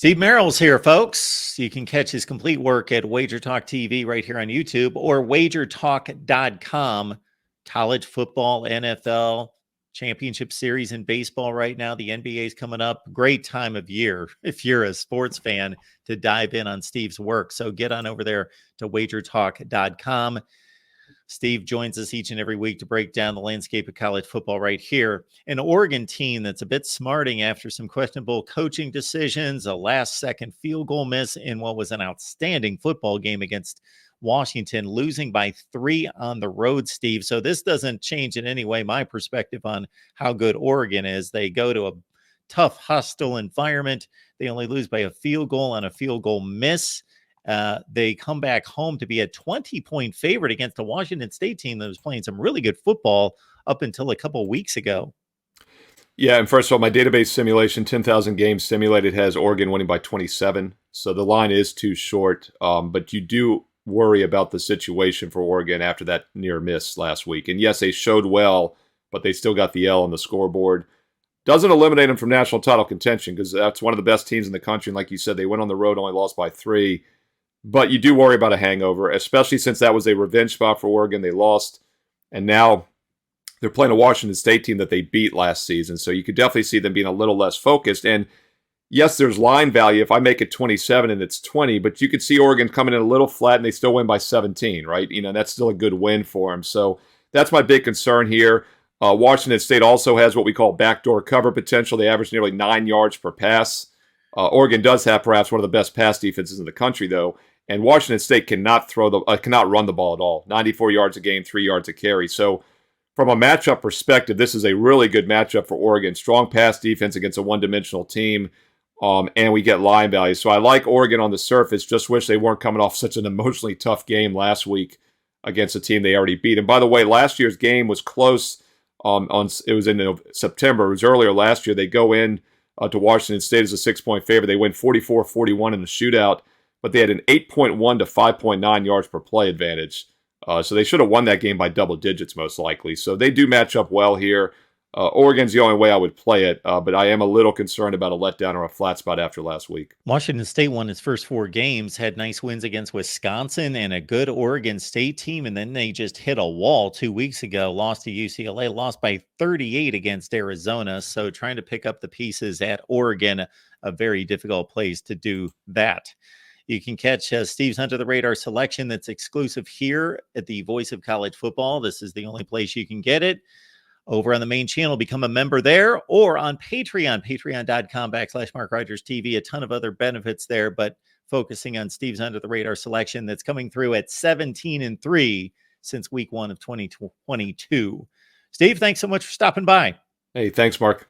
Steve Merrill's here, folks. You can catch his complete work at Wager Talk TV right here on YouTube or wagertalk.com. College football, NFL, championship series in baseball right now. The NBA is coming up. Great time of year if you're a sports fan to dive in on Steve's work. So get on over there to wagertalk.com. Steve joins us each and every week to break down the landscape of college football right here. An Oregon team that's a bit smarting after some questionable coaching decisions, a last-second field goal miss in what was an outstanding football game against Washington, losing by 3 on the road, Steve. So this doesn't change in any way my perspective on how good Oregon is. They go to a tough, hostile environment. They only lose by a field goal on a field goal miss. They come back home to be a 20-point favorite against a Washington State team that was playing some really good football up until a couple of weeks ago. Yeah, and first of all, my database simulation, 10,000 games simulated, has Oregon winning by 27. So the line is too short, but you do worry about the situation for Oregon after that near miss last week. And yes, they showed well, but they still got the L on the scoreboard. Doesn't eliminate them from national title contention because that's one of the best teams in the country. And like you said, they went on the road, only lost by 3. But you do worry about a hangover, especially since that was a revenge spot for Oregon. They lost, and now they're playing a Washington State team that they beat last season. So you could definitely see them being a little less focused. And yes, there's line value if I make it 27 and it's 20, but you could see Oregon coming in a little flat and they still win by 17, right? You know, that's still a good win for them. So that's my big concern here. Washington State also has what we call backdoor cover potential. They average nearly 9 yards per pass. Oregon does have perhaps one of the best pass defenses in the country, though. And Washington State cannot run the ball at all. 94 yards a game, 3 yards a carry. So from a matchup perspective, this is a really good matchup for Oregon. Strong pass defense against a one-dimensional team, and we get line value. So I like Oregon on the surface. Just wish they weren't coming off such an emotionally tough game last week against a team they already beat. And by the way, last year's game was close. It was in September. It was earlier last year. They go in to Washington State as a 6-point favorite. They win 44-41 in the shootout. But they had an 8.1 to 5.9 yards per play advantage. So they should have won that game by double digits, most likely. So they do match up well here. Oregon's the only way I would play it, but I am a little concerned about a letdown or a flat spot after last week. Washington State won its first 4 games, had nice wins against Wisconsin and a good Oregon State team, and then they just hit a wall 2 weeks ago, lost to UCLA, lost by 38 against Arizona. So trying to pick up the pieces at Oregon, a very difficult place to do that. You can catch Steve's Under the Radar selection that's exclusive here at the Voice of College Football. This is the only place you can get it. Over on the main channel, become a member there, or on Patreon, patreon.com/MarkRogersTV. A ton of other benefits there, but focusing on Steve's Under the Radar selection that's coming through at 17-3 since week 1 of 2022. Steve, thanks so much for stopping by. Hey, thanks, Mark.